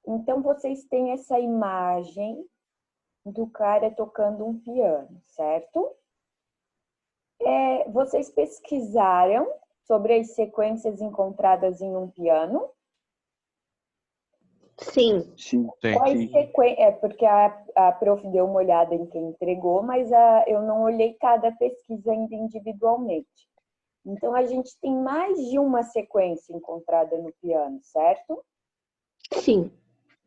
Então, vocês têm essa imagem do cara tocando um piano, certo? Vocês pesquisaram sobre as sequências encontradas em um piano? Sim. Sim. Porque a prof deu uma olhada em quem entregou, mas eu não olhei cada pesquisa ainda individualmente. Então, a gente tem mais de uma sequência encontrada no piano, certo? Sim.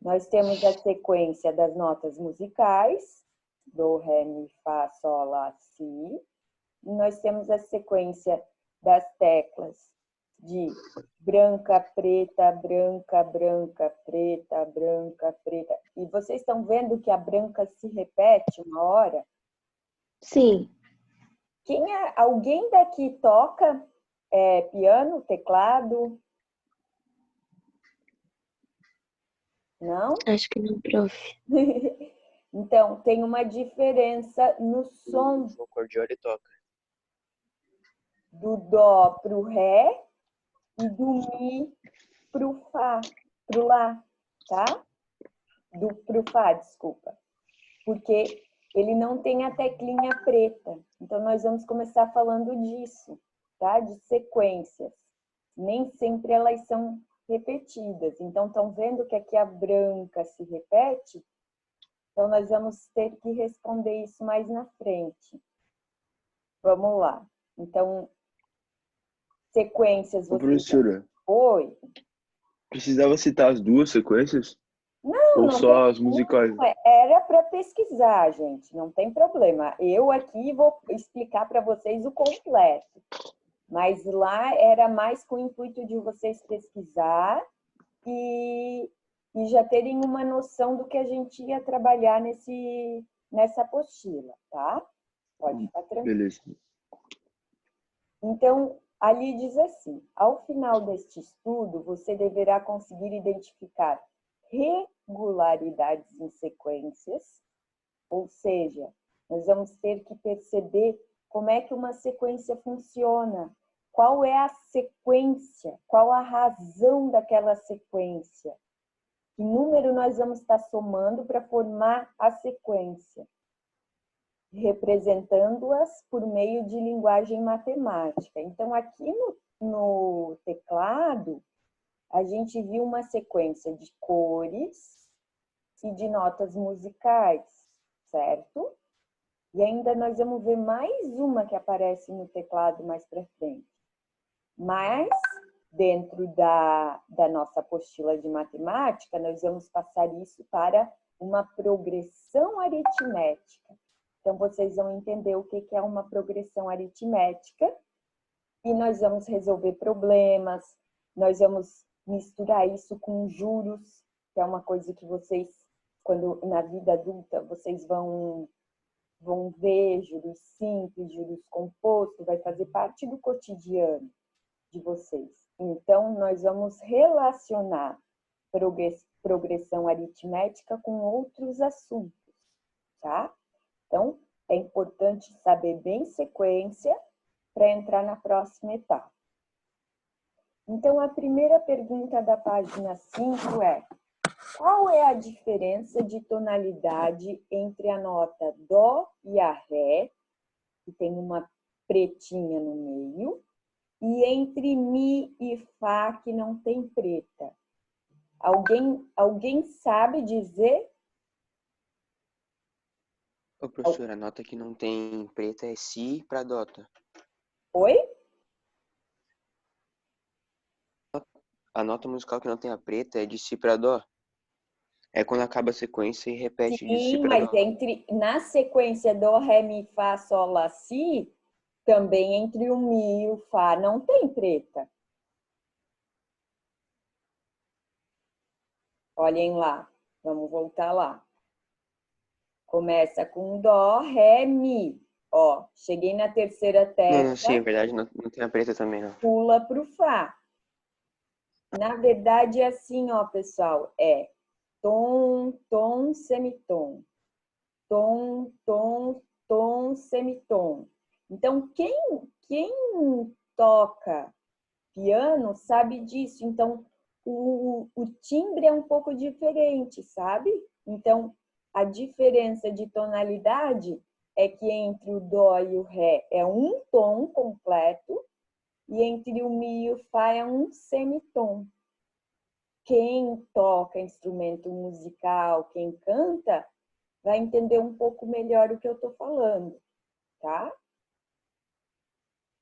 Nós temos a sequência das notas musicais, do, ré, mi, fá, sol, lá, si. E nós temos a sequência das teclas de branca, preta, branca, branca, preta, branca, preta. E vocês estão vendo que a branca se repete uma hora? Sim. Alguém daqui toca piano, teclado? Não? Acho que não, prof. Então, tem uma diferença no som O acordeon ele toca. do dó pro ré e do mi pro fá, pro lá, tá? Pro fá, desculpa. Porque ele não tem a teclinha preta. Então, nós vamos começar falando disso, tá? De sequências. Nem sempre elas são repetidas. Então, estão vendo que aqui a branca se repete? Então, nós vamos ter que responder isso mais na frente. Vamos lá. Então, sequências... Professora, Oi? precisava citar as duas sequências? Não, Ou não só tem, as musicais? era para pesquisar, gente, não tem problema. Eu aqui vou explicar para vocês o completo. Mas lá era mais com o intuito de vocês pesquisar e já terem uma noção do que a gente ia trabalhar nessa apostila, tá? Pode ficar tranquilo. Beleza. Então, ali diz assim: ao final deste estudo, você deverá conseguir identificar regularidades em sequências, ou seja, nós vamos ter que perceber como é que uma sequência funciona, qual é a sequência, qual a razão daquela sequência, que número nós vamos estar somando para formar a sequência, representando-as por meio de linguagem matemática. Então, aqui no teclado, a gente viu uma sequência de cores e de notas musicais, certo? E ainda nós vamos ver mais uma que aparece no teclado mais para frente. Mas, dentro da nossa apostila de matemática, nós vamos passar isso para uma progressão aritmética. Então, vocês vão entender o que é uma progressão aritmética e nós vamos resolver problemas, nós vamos misturar isso com juros, que é uma coisa que vocês, quando na vida adulta, vocês vão ver juros simples, juros compostos, vai fazer parte do cotidiano de vocês. Então, nós vamos relacionar progressão aritmética com outros assuntos, tá? Então, é importante saber bem sequência para entrar na próxima etapa. Então, a primeira pergunta da página 5 é: qual é a diferença de tonalidade entre a nota Dó e a Ré, que tem uma pretinha no meio, e entre Mi e Fá, que não tem preta? Alguém sabe dizer? Ô, professora, a nota que não tem preta é Si para Dota. Oi? A nota musical que não tem a preta é de Si para Dó. É quando acaba a sequência e repete de Si Sim, para mas Dó. na sequência Dó, Ré, Mi, Fá, Sol, Lá, Si, também entre o Mi e o Fá não tem preta. Olhem lá, vamos voltar lá. Começa com Dó, Ré, Mi. Ó, cheguei na terceira tecla. Não, sim, é verdade, não tem a preta também, não. Pula para o Fá. Na verdade, é assim, ó, pessoal. É tom, tom, semitom. Tom, tom, tom, semitom. Então, quem toca piano sabe disso. Então, o timbre é um pouco diferente, sabe? Então, a diferença de tonalidade é que entre o dó e o ré é um tom completo e entre o mi e o fá é um semitom. Quem toca instrumento musical, quem canta, vai entender um pouco melhor o que eu estou falando, tá?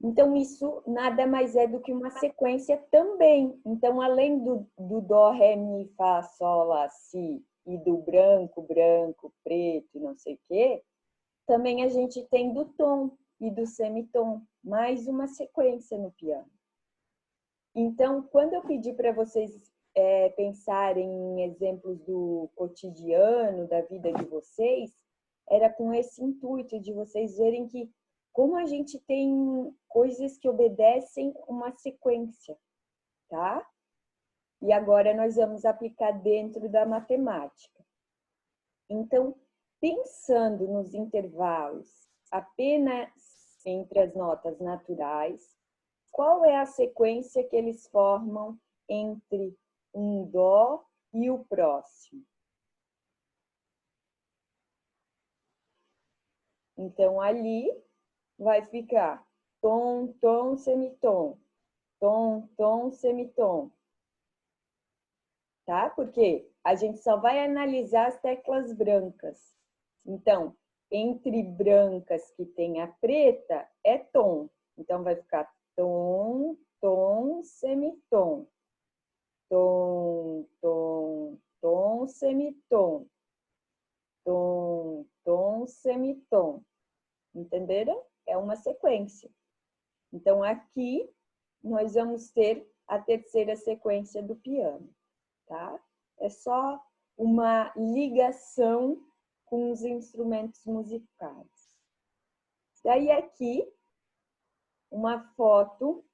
Então, isso nada mais é do que uma sequência também. Então, além do dó, ré, mi, fá, sol, lá, si, e do branco, branco, preto e não sei o quê, também a gente tem do tom e do semitom, mais uma sequência no piano. Então, quando eu pedi para vocês pensarem em exemplos do cotidiano, da vida de vocês, era com esse intuito de vocês verem que como a gente tem coisas que obedecem uma sequência, tá? E agora nós vamos aplicar dentro da matemática. Então, pensando nos intervalos apenas entre as notas naturais, qual é a sequência que eles formam entre um dó e o próximo? Então, ali vai ficar tom, tom, semitom, tom, tom, semitom. Tá? Porque a gente só vai analisar as teclas brancas. Então, entre brancas que tem a preta, é tom. Então, vai ficar tom, tom, semitom. Tom, tom, tom, semitom. Tom, tom, semitom. Entenderam? É uma sequência. Então, aqui, nós vamos ter a terceira sequência do piano, tá? É só uma ligação com os instrumentos musicais. Daí, aqui, uma foto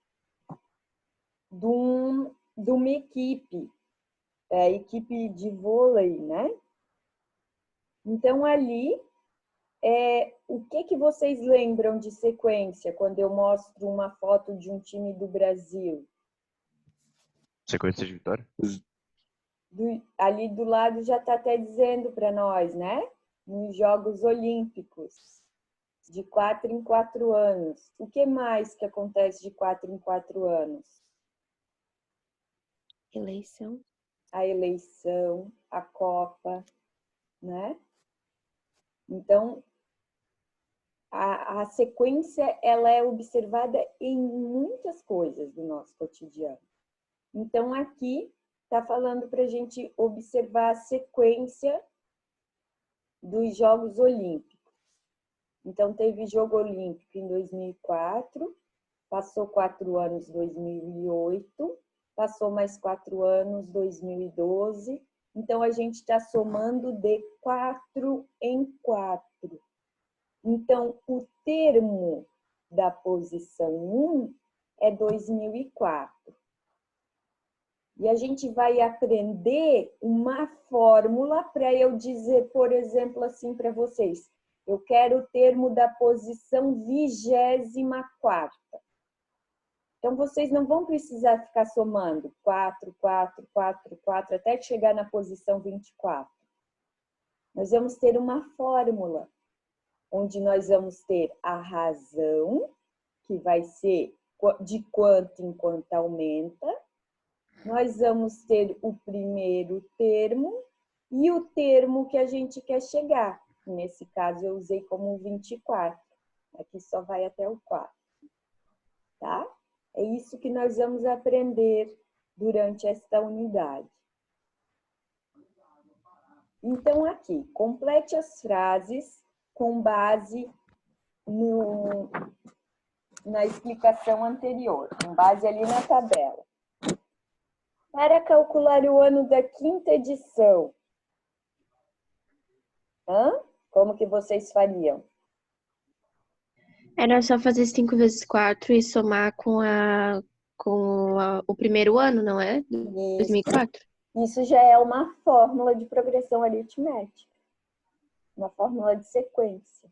de uma equipe, a equipe de vôlei, né? Então, ali, o que vocês lembram de sequência quando eu mostro uma foto de um time do Brasil? Sequência de vitória? Ali do lado já está até dizendo para nós, né? Nos Jogos Olímpicos, de 4 em 4 anos. O que mais que acontece de 4 em 4 anos? Eleição. A eleição, a Copa, né? Então, a sequência ela é observada em muitas coisas do nosso cotidiano. Então, aqui está falando para a gente observar a sequência dos Jogos Olímpicos. Então, teve Jogo Olímpico em 2004, passou 4 anos 2008, passou mais 4 anos 2012. Então, a gente está somando de 4 em 4. Então, o termo da posição 1 é 2004. E a gente vai aprender uma fórmula para eu dizer, por exemplo, assim para vocês. Eu quero o termo da posição 24ª. Então, vocês não vão precisar ficar somando 4, 4, 4, 4, até chegar na posição 24. Nós vamos ter uma fórmula, onde nós vamos ter a razão, que vai ser de quanto em quanto aumenta. Nós vamos ter o primeiro termo e o termo que a gente quer chegar. Nesse caso, eu usei como 24. Aqui só vai até o 4. Tá? É isso que nós vamos aprender durante esta unidade. Então, aqui, complete as frases com base na explicação anterior, com base ali na tabela. Para calcular o ano da 5ª edição, como que vocês fariam? Era só fazer 5 vezes 4 e somar com o primeiro ano, não é? 2004? Isso já é uma fórmula de progressão aritmética. Uma fórmula de sequência.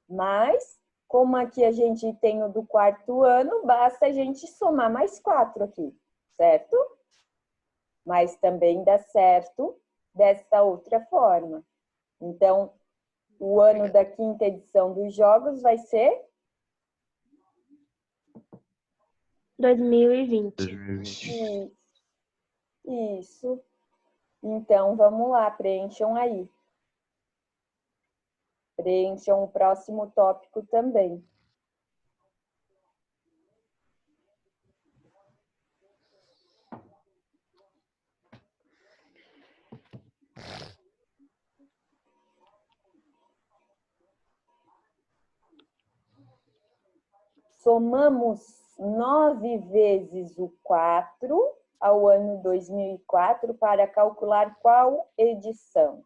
Mas, como aqui a gente tem o do 4º ano, basta a gente somar mais 4 aqui, certo? mas também dá certo desta outra forma. Então, o ano da 5ª edição dos Jogos vai ser 2020. 2020. Isso. Então, vamos lá, preencham aí. Preencham o próximo tópico também. Somamos 9 vezes o 4 ao ano 2004 para calcular qual edição?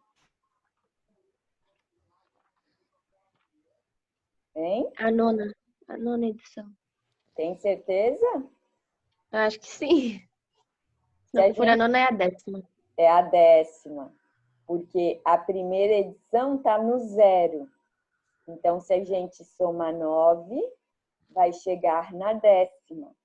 Hein? A nona edição. Tem certeza? Eu acho que sim. Se a Não, por a gente- nona é a 10ª. É a 10ª, porque a primeira edição está no 0. Então, se a gente soma 9, vai chegar na 10ª.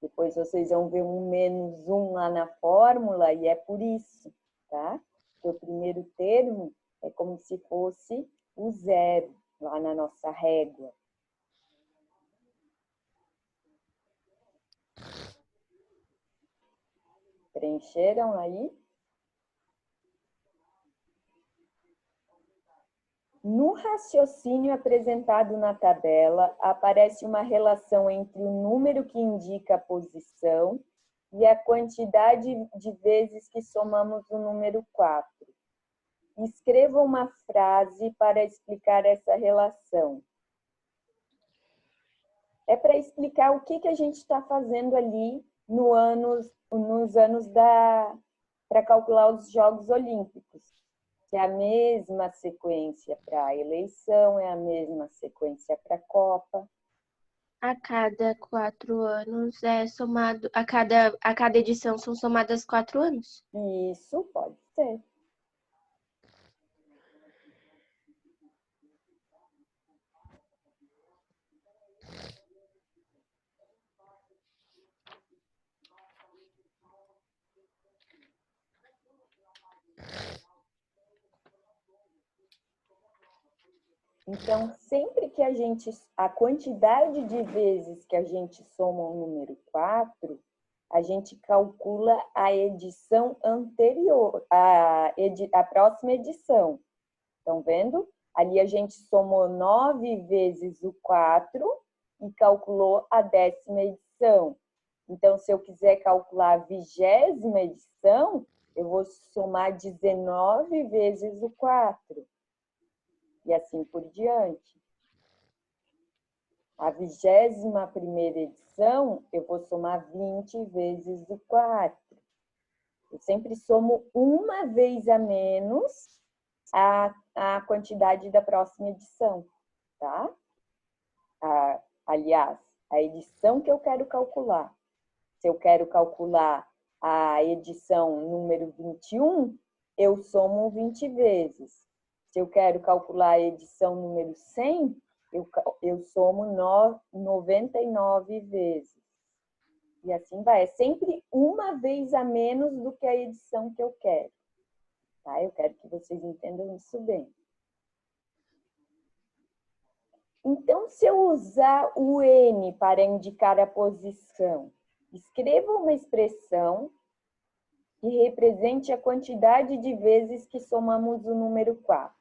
Depois vocês vão ver um -1 lá na fórmula e é por isso, tá? Porque o primeiro termo é como se fosse o 0 lá na nossa régua. Preencheram aí? No raciocínio apresentado na tabela, aparece uma relação entre o número que indica a posição e a quantidade de vezes que somamos o número 4. Escreva uma frase para explicar essa relação. É para explicar o que a gente está fazendo ali nos anos para calcular os Jogos Olímpicos. Que é a mesma sequência para a eleição, é a mesma sequência para a Copa. A cada 4 anos é somado. A cada edição são somadas 4 anos. Isso pode ser. Então, sempre que a quantidade de vezes que a gente soma o número 4, a gente calcula a edição anterior, a próxima edição. Estão vendo? Ali a gente somou 9 vezes o 4 e calculou a 10ª edição. Então, se eu quiser calcular a 20ª edição, eu vou somar 19 vezes o 4. E assim por diante. A 21ª edição, eu vou somar 20 vezes o 4. Eu sempre somo uma vez a menos a quantidade da próxima edição, tá? Aliás, a edição que eu quero calcular. Se eu quero calcular a edição número 21, eu somo 20 vezes. Se eu quero calcular a edição número 100, eu somo 99 vezes. E assim vai. É sempre uma vez a menos do que a edição que eu quero. Tá? Eu quero que vocês entendam isso bem. Então, se eu usar o N para indicar a posição, escreva uma expressão que represente a quantidade de vezes que somamos o número 4.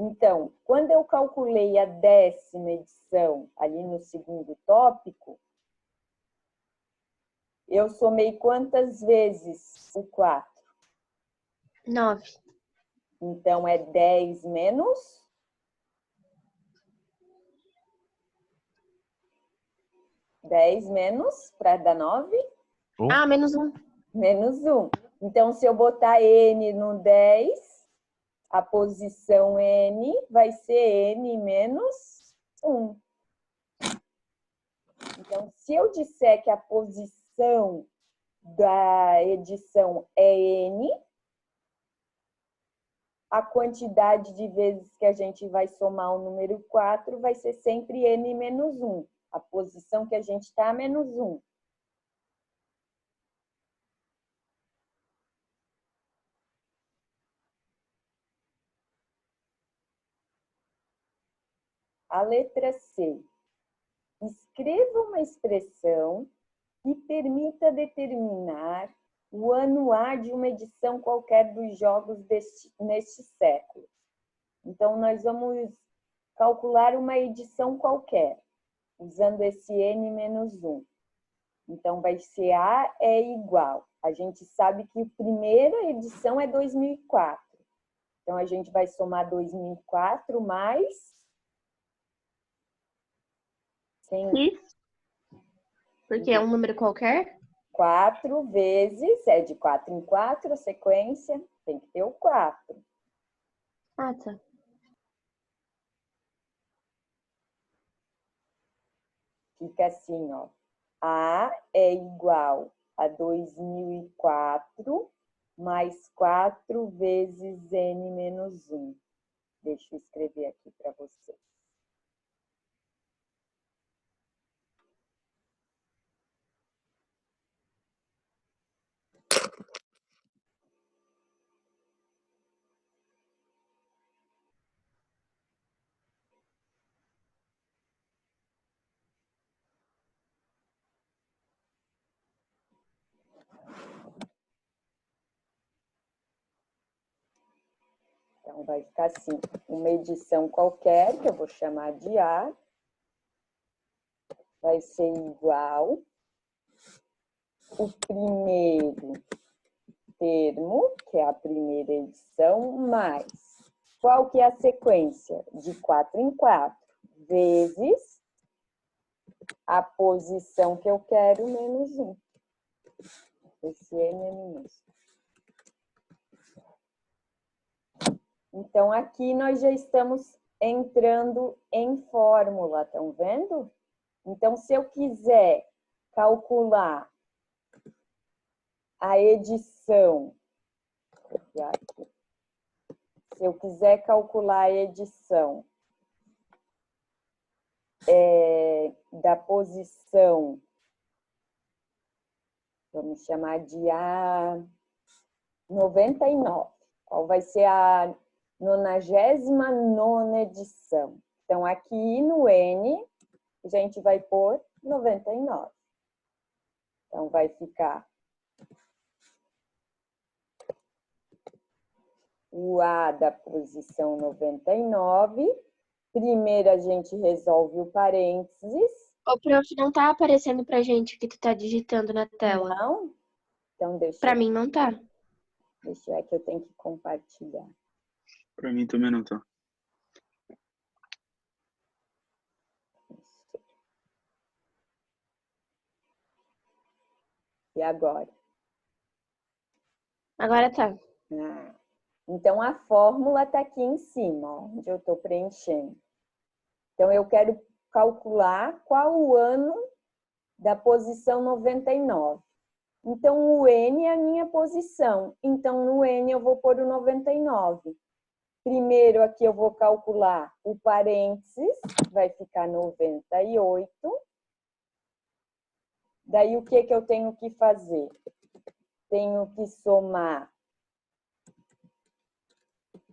Então, quando eu calculei a 10ª edição, ali no segundo tópico, eu somei quantas vezes o 4? 9. Então, é 10 menos? Para dar 9? Ah, -1. Menos 1. Então, se eu botar N no 10, a posição N vai ser N menos 1. Então, se eu disser que a posição da edição é N, a quantidade de vezes que a gente vai somar o número 4 vai ser sempre N menos 1. A posição que a gente está, menos 1. A letra C. Escreva uma expressão que permita determinar o ano A de uma edição qualquer dos jogos neste século. Então, nós vamos calcular uma edição qualquer, usando esse N-1. Então, vai ser A é igual. A gente sabe que a primeira edição é 2004. Então, a gente vai somar 2004 mais... Isso. Porque é um número qualquer? 4 vezes, é de 4 em 4 a sequência, tem que ter o 4. Ah, tá. Fica assim, ó. A é igual a 2004 mais 4 vezes N menos 1. Deixa eu escrever aqui para vocês. Então, vai ficar assim, uma edição qualquer, que eu vou chamar de A, vai ser igual o primeiro termo, que é a primeira edição, mais qual que é a sequência? De 4 em 4, vezes a posição que eu quero, menos 1. Esse N é minúsculo. Então, aqui nós já estamos entrando em fórmula, estão vendo? Então, se eu quiser calcular a edição, se eu quiser calcular a edição da posição, vamos chamar de A99, qual vai ser a 99ª edição. Então, aqui no N, a gente vai pôr 99. Então, vai ficar o A da posição 99. Primeiro, a gente resolve o parênteses. Ô, prof, não tá aparecendo pra gente o que tu tá digitando na tela. Não? Então, deixa Pra mim não tá. Deixa eu ver que eu tenho que compartilhar. Pra mim também não tá. E agora? Agora tá. Então, a fórmula está aqui em cima, ó, onde eu estou preenchendo. Então, eu quero calcular qual o ano da posição 99. Então, o N é a minha posição. Então, no N eu vou pôr o 99. Primeiro, aqui eu vou calcular o parênteses, vai ficar 98. Daí, o que eu tenho que fazer? Tenho que somar.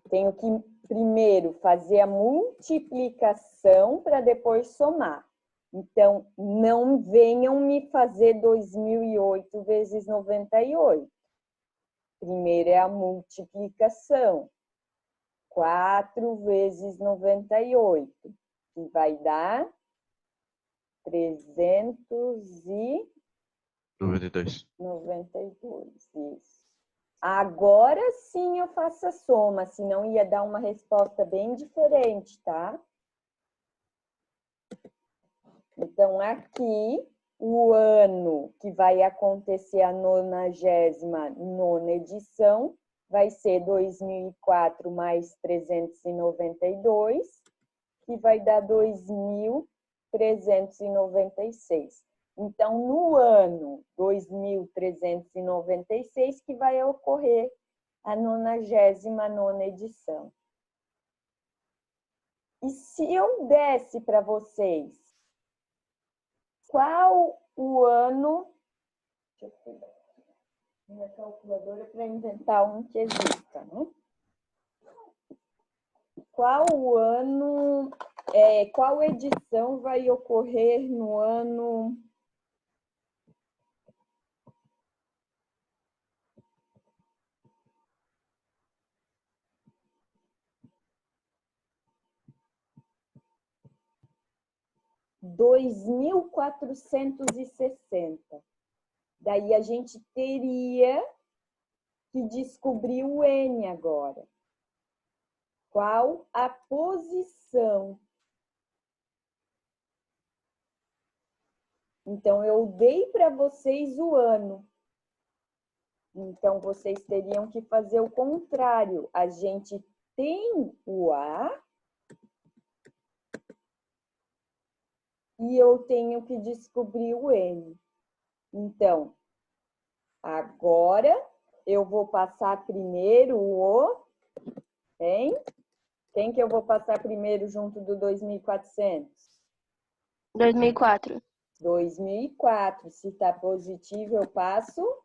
Tenho que primeiro fazer a multiplicação para depois somar. Então, não venham me fazer 2008 vezes 98. Primeiro é a multiplicação. 4 vezes 98, que vai dar 92. 392, isso. Agora sim eu faço a soma, senão ia dar uma resposta bem diferente, tá? Então, aqui, o ano que vai acontecer a 99ª edição vai ser 2004 mais 392, que vai dar 2.396. Então, no ano 2396 que vai ocorrer a 99ª edição. E se eu desse para vocês qual o ano... Deixa eu pegar minha calculadora para inventar um que exista, né? Qual o ano qual edição vai ocorrer no ano... (2460). Daí a gente teria que descobrir o N agora. Qual a posição? Então, eu dei para vocês o ano. Então, vocês teriam que fazer o contrário. A gente tem o A e eu tenho que descobrir o N. Então, agora eu vou passar primeiro o... Hein? Quem que eu vou passar primeiro junto do 2400? 2004. 2004. Se está positivo, eu passo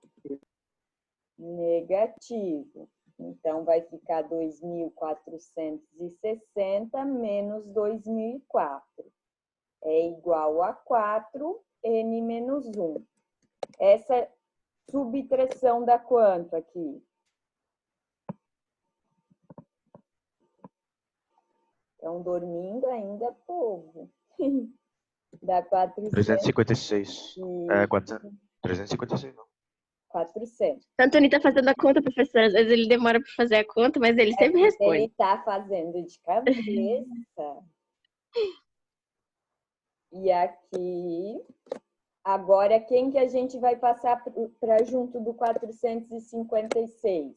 negativo. Então, vai ficar 2460 menos 2004. É igual a 4, N menos 1. Essa subtração dá quanto aqui? Estão dormindo ainda, povo. Dá 400. 356. É, 356 não. 400. Antônio tá fazendo a conta, professora. Às vezes ele demora para fazer a conta, mas ele sempre responde. Ele está fazendo de cabeça. E aqui... Agora, quem que a gente vai passar para junto do 456?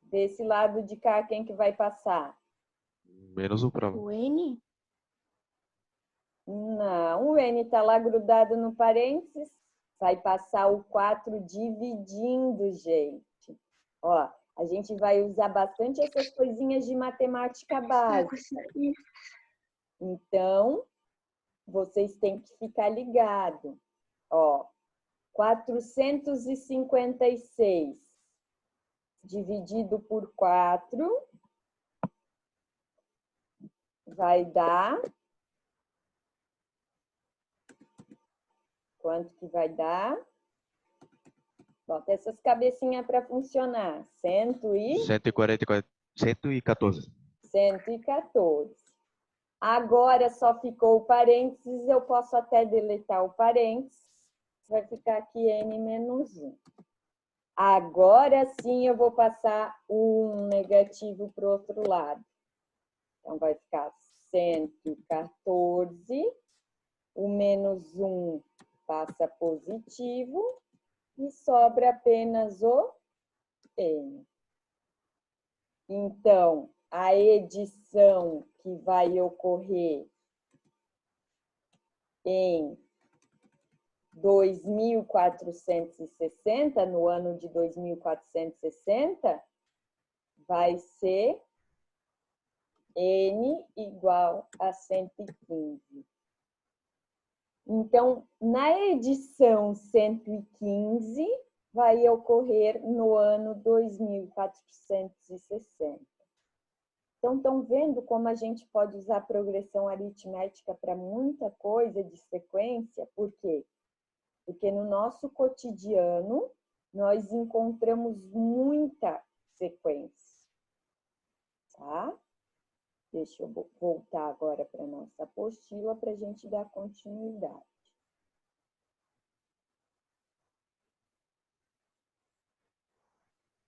Desse lado de cá, quem que vai passar? Menos o prova. O N? Não, o N está lá grudado no parênteses. Vai passar o 4 dividindo, gente. Ó, a gente vai usar bastante essas coisinhas de matemática básica. Então, vocês têm que ficar ligados. Ó, 456 dividido por 4 vai dar... Quanto que vai dar? Bota essas cabecinhas para funcionar. 144. 114. 114. Agora só ficou o parênteses, eu posso até deletar o parênteses. Vai ficar aqui N menos 1. Agora sim eu vou passar um negativo para o outro lado. Então vai ficar 114. O menos 1 passa positivo. E sobra apenas o N. Então, a edição que vai ocorrer em 2460, no ano de 2460, vai ser N igual a 115. Então, na edição 115, vai ocorrer no ano 2460. Então, estão vendo como a gente pode usar progressão aritmética para muita coisa de sequência? Por quê? Porque no nosso cotidiano, nós encontramos muita sequência. Tá? Deixa eu voltar agora para a nossa apostila para a gente dar continuidade.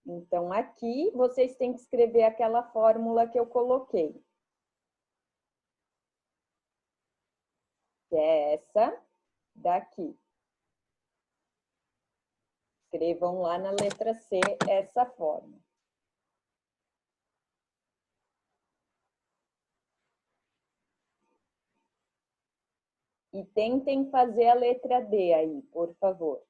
Então, aqui vocês têm que escrever aquela fórmula que eu coloquei. Que é essa daqui. Escrevam lá na letra C essa fórmula. E tentem fazer a letra D aí, por favor.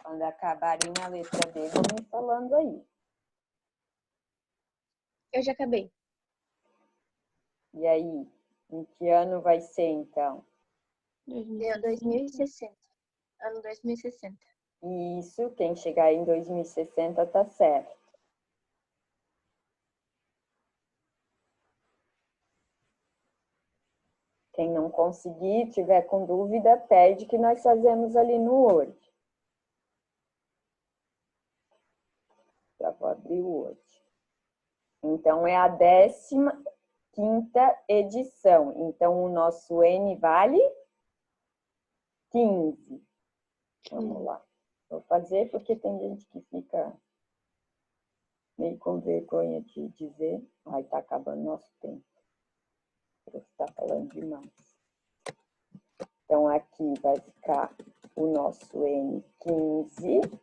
Quando acabarem a letra D, vão me falando aí. Eu já acabei. E aí, em que ano vai ser, então? 2060. Ano 2060. Isso, quem chegar em 2060 tá certo. Quem não conseguir, tiver com dúvida, pede que nós fazemos ali no Word. Já vou abrir o Word. Então, é a 15ª edição. Então, o nosso N vale 15. Vamos lá. Vou fazer porque tem gente que fica meio com vergonha de dizer. Ai, tá acabando nosso tempo. Você está falando demais. Então, aqui vai ficar o nosso N15.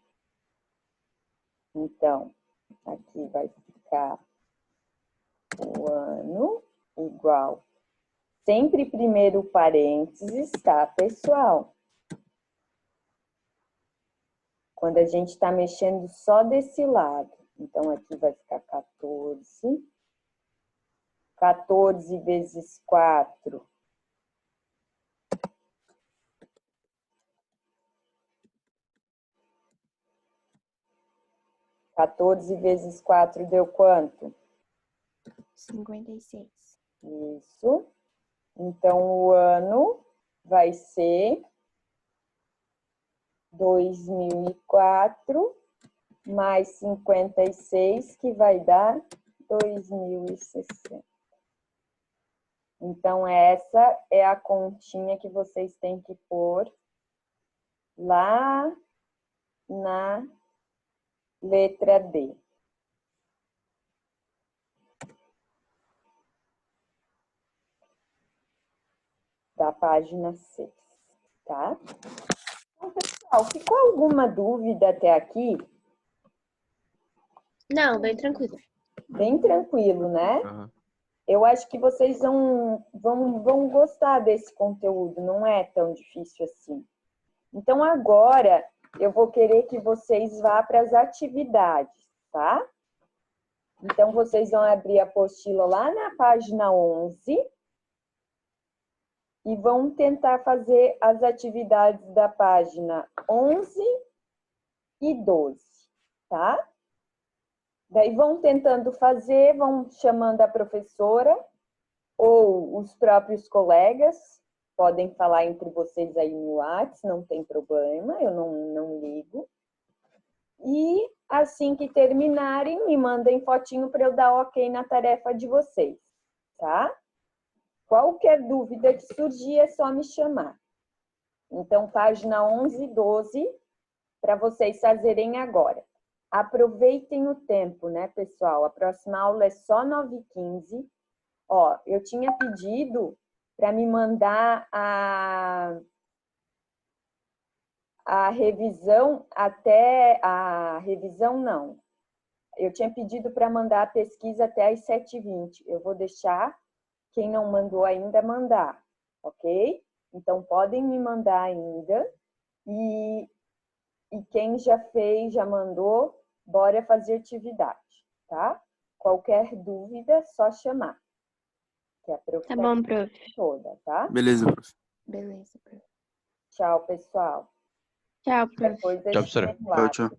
Então, aqui vai ficar o ano igual. Sempre primeiro parênteses, tá, pessoal? Quando a gente está mexendo só desse lado. Então, aqui vai ficar 14. 14 vezes 4. 14 vezes 4 deu quanto? 56. Isso. Então, o ano vai ser 2004 mais 56, que vai dar 2060. Então, essa é a continha que vocês têm que pôr lá na letra D. Da página 6, tá? Então, pessoal, ficou alguma dúvida até aqui? Não, bem tranquilo. Bem tranquilo, né? Aham. Eu acho que vocês vão gostar desse conteúdo, não é tão difícil assim. Então, agora, eu vou querer que vocês vá para as atividades, tá? Então, vocês vão abrir a apostila lá na página 11 e vão tentar fazer as atividades da página 11 e 12, tá? Daí vão tentando fazer, vão chamando a professora ou os próprios colegas, podem falar entre vocês aí no WhatsApp, não tem problema, eu não ligo. E assim que terminarem, me mandem fotinho para eu dar ok na tarefa de vocês, tá? Qualquer dúvida que surgir é só me chamar. Então, página 11 e 12, para vocês fazerem agora. Aproveitem o tempo, né, pessoal? A próxima aula é só 9h15. Ó, eu tinha pedido para me mandar a revisão até... A revisão, não. Eu tinha pedido para mandar a pesquisa até às 7h20. Eu vou deixar quem não mandou ainda mandar, ok? Então, podem me mandar ainda. E quem já fez, já mandou, bora fazer atividade, tá? Qualquer dúvida, só chamar. Que a prof Tá bom, prof. toda, tá? Beleza, prof. Beleza, prof. Tchau, pessoal. Tchau, prof. Depois a Tchau, gente professora. tem lá. Tchau, tchau.